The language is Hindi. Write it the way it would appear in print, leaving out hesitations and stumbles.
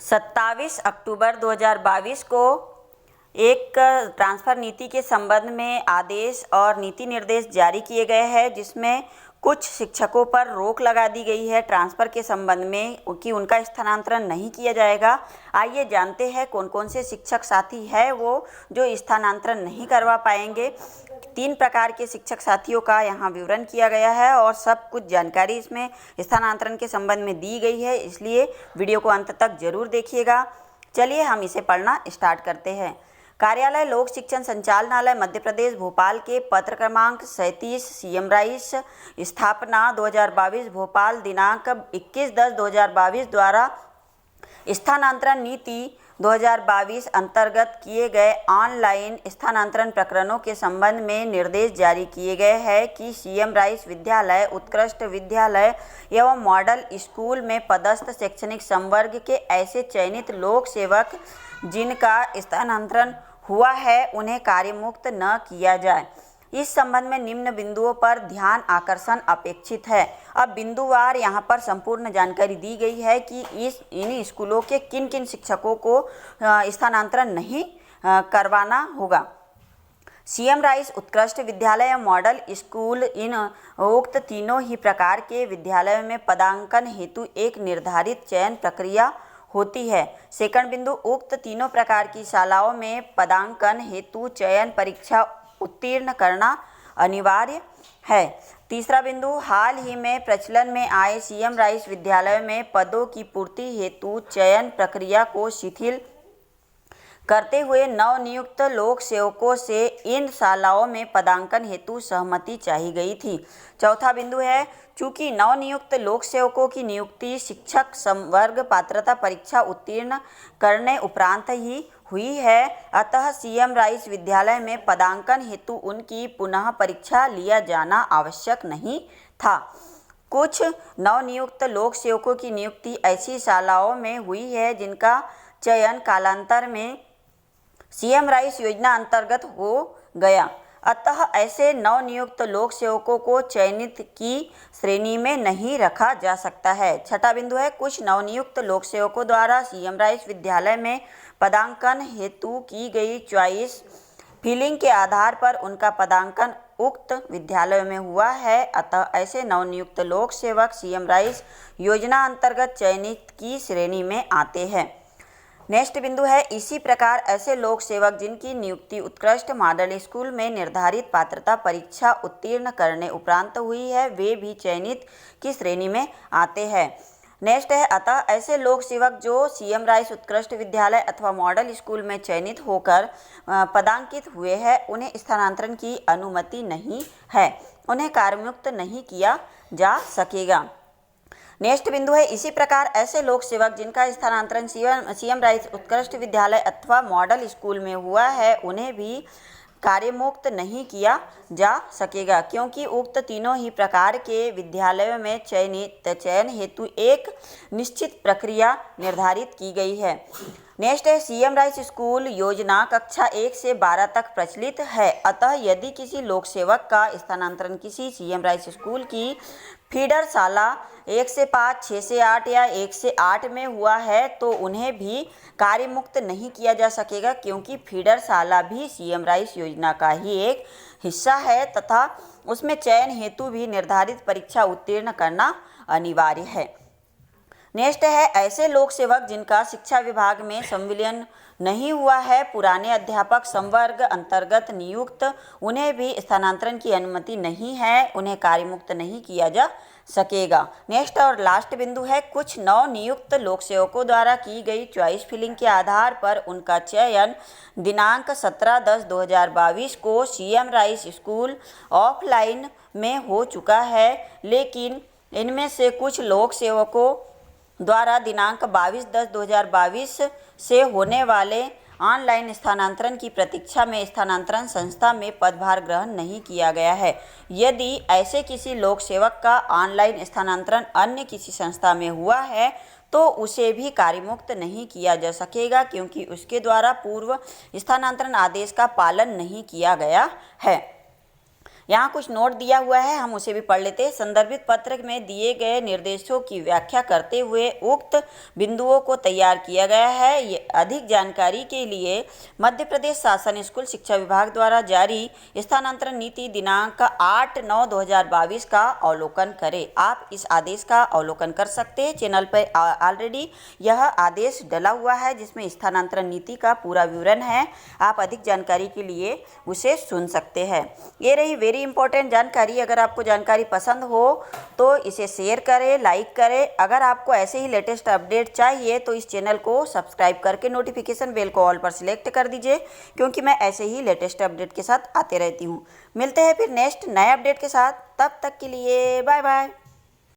27 अक्टूबर 2022 को एक ट्रांसफ़र नीति के संबंध में आदेश और नीति निर्देश जारी किए गए हैं, जिसमें कुछ शिक्षकों पर रोक लगा दी गई है ट्रांसफ़र के संबंध में कि उनका स्थानांतरण नहीं किया जाएगा। आइए जानते हैं कौन कौन से शिक्षक साथी हैं वो जो स्थानांतरण नहीं करवा पाएंगे। 3 प्रकार के शिक्षक साथियों का यहाँ विवरण किया गया है और सब कुछ जानकारी इसमें स्थानांतरण के संबंध में दी गई है, इसलिए वीडियो को अंत तक जरूर देखिएगा। चलिए हम इसे पढ़ना स्टार्ट करते हैं। कार्यालय लोक शिक्षण संचालनालय मध्य प्रदेश भोपाल के पत्र क्रमांक 37 सीएम राइस स्थापना 2022 भोपाल दिनांक 21/10/2022 द्वारा स्थानांतरण नीति 2022 अंतर्गत किए गए ऑनलाइन स्थानांतरण प्रकरणों के संबंध में निर्देश जारी किए गए हैं कि सीएम राइस विद्यालय, उत्कृष्ट विद्यालय एवं मॉडल स्कूल में पदस्थ शैक्षणिक संवर्ग के ऐसे चयनित लोक सेवक जिनका स्थानांतरण हुआ है उन्हें कार्यमुक्त न किया जाए। इस संबंध में निम्न बिंदुओं पर ध्यान आकर्षण अपेक्षित है। अब बिंदुवार यहाँ पर संपूर्ण जानकारी दी गई है कि इन स्कूलों के किन किन शिक्षकों को स्थानांतरण नहीं करवाना होगा। सीएम राइस उत्कृष्ट विद्यालय या मॉडल स्कूल इन उक्त तीनों ही प्रकार के विद्यालयों में पदांकन हेतु एक निर्धारित चयन प्रक्रिया होती है। सेकंड बिंदु, उक्त तीनों प्रकार की शालाओं में पदांकन हेतु चयन परीक्षा उत्तीर्ण करना अनिवार्य है। तीसरा बिंदु, हाल ही में प्रचलन में आए सीएम राइस विद्यालय में पदों की पूर्ति हेतु चयन प्रक्रिया को शिथिल करते हुए नवनियुक्त लोक सेवकों से इन शालाओं में पदांकन हेतु सहमति चाही गई थी। चौथा बिंदु है, चूंकि नवनियुक्त लोक सेवकों की नियुक्ति शिक्षक संवर्ग पात्रता परीक्षा उत्तीर्ण करने उपरांत ही हुई है, अतः सीएम राइस विद्यालय में पदांकन हेतु उनकी पुनः परीक्षा लिया जाना आवश्यक नहीं था। कुछ नवनियुक्त लोक सेवकों की नियुक्ति ऐसी शालाओं में हुई है जिनका चयन कालांतर में सीएम राइस योजना अंतर्गत हो गया, अतः ऐसे नवनियुक्त लोक सेवकों को चयनित की श्रेणी में नहीं रखा जा सकता है। छठा बिंदु है, कुछ नवनियुक्त लोक सेवकों द्वारा सीएम राइस विद्यालय में पदांकन हेतु की गई चॉइस फिलिंग के आधार पर उनका पदांकन उक्त विद्यालय में हुआ है, अतः ऐसे नवनियुक्त लोक सेवक सीएम राइस योजना अंतर्गत चयनित की श्रेणी में आते हैं। नेक्स्ट बिंदु है, इसी प्रकार ऐसे लोक सेवक जिनकी नियुक्ति उत्कृष्ट मॉडल स्कूल में निर्धारित पात्रता परीक्षा उत्तीर्ण करने उपरांत हुई है, वे भी चयनित की श्रेणी में आते हैं। नेक्स्ट है, अतः ऐसे लोक सेवक जो सीएम राइस उत्कृष्ट विद्यालय अथवा मॉडल स्कूल में चयनित होकर पदांकित हुए हैं, उन्हें स्थानांतरण की अनुमति नहीं है, उन्हें कार्यमुक्त नहीं किया जा सकेगा। नेक्स्ट बिंदु है, इसी प्रकार ऐसे लोक सेवक जिनका स्थानांतरण सीएम राइस उत्कृष्ट विद्यालय अथवा मॉडल स्कूल में हुआ है, उन्हें भी कार्यमुक्त नहीं किया जा सकेगा, क्योंकि उक्त तीनों ही प्रकार के विद्यालयों में चयन हेतु एक निश्चित प्रक्रिया निर्धारित की गई है। नेक्स्ट है, सीएम राइस स्कूल योजना कक्षा 1 से 12 तक प्रचलित है, अतः यदि किसी लोक सेवक का स्थानांतरण किसी सीएम राइस स्कूल की फीडर शाला 1 से 5, 6 से 8 या 1 से 8 में हुआ है तो उन्हें भी कार्यमुक्त नहीं किया जा सकेगा, क्योंकि फीडर शाला भी सीएम राइस योजना का ही एक हिस्सा है तथा उसमें चयन हेतु भी निर्धारित परीक्षा उत्तीर्ण करना अनिवार्य है। नेक्स्ट है, ऐसे लोक सेवक जिनका शिक्षा विभाग में संविलियन नहीं हुआ है, पुराने अध्यापक संवर्ग अंतर्गत नियुक्त, उन्हें भी स्थानांतरण की अनुमति नहीं है, उन्हें कार्यमुक्त नहीं किया जा सकेगा। नेक्स्ट और लास्ट बिंदु है, कुछ नवनियुक्त लोक सेवकों द्वारा की गई चॉइस फिलिंग के आधार पर उनका चयन दिनांक 17/10/2022 को सीएम राइस स्कूल ऑफलाइन में हो चुका है, लेकिन इनमें से कुछ लोक सेवकों द्वारा दिनांक 22/10/2022 से होने वाले ऑनलाइन स्थानांतरण की प्रतीक्षा में स्थानांतरण संस्था में पदभार ग्रहण नहीं किया गया है। यदि ऐसे किसी लोक सेवक का ऑनलाइन स्थानांतरण अन्य किसी संस्था में हुआ है तो उसे भी कार्यमुक्त नहीं किया जा सकेगा, क्योंकि उसके द्वारा पूर्व स्थानांतरण आदेश का पालन नहीं किया गया है। यहाँ कुछ नोट दिया हुआ है, हम उसे भी पढ़ लेते हैं। संदर्भित पत्र में दिए गए निर्देशों की व्याख्या करते हुए उक्त बिंदुओं को तैयार किया गया है। ये अधिक जानकारी के लिए मध्य प्रदेश शासन स्कूल शिक्षा विभाग द्वारा जारी स्थानांतरण नीति दिनांक 8/9/2022 का अवलोकन करें। आप इस आदेश का अवलोकन कर सकते हैं। चैनल पर ऑलरेडी यह आदेश डला हुआ है जिसमें स्थानांतरण नीति का पूरा विवरण है। आप अधिक जानकारी के लिए उसे सुन सकते हैं। ये रही वेरी इंपॉर्टेंट जानकारी। अगर आपको जानकारी पसंद हो तो इसे शेयर करें, लाइक करें। अगर आपको ऐसे ही लेटेस्ट अपडेट चाहिए तो इस चैनल को सब्सक्राइब करके नोटिफिकेशन बेल को ऑल पर सिलेक्ट कर दीजिए, क्योंकि मैं ऐसे ही लेटेस्ट अपडेट के साथ आते रहती हूँ। मिलते हैं फिर नेक्स्ट नए अपडेट के साथ। तब तक के लिए बाय बाय।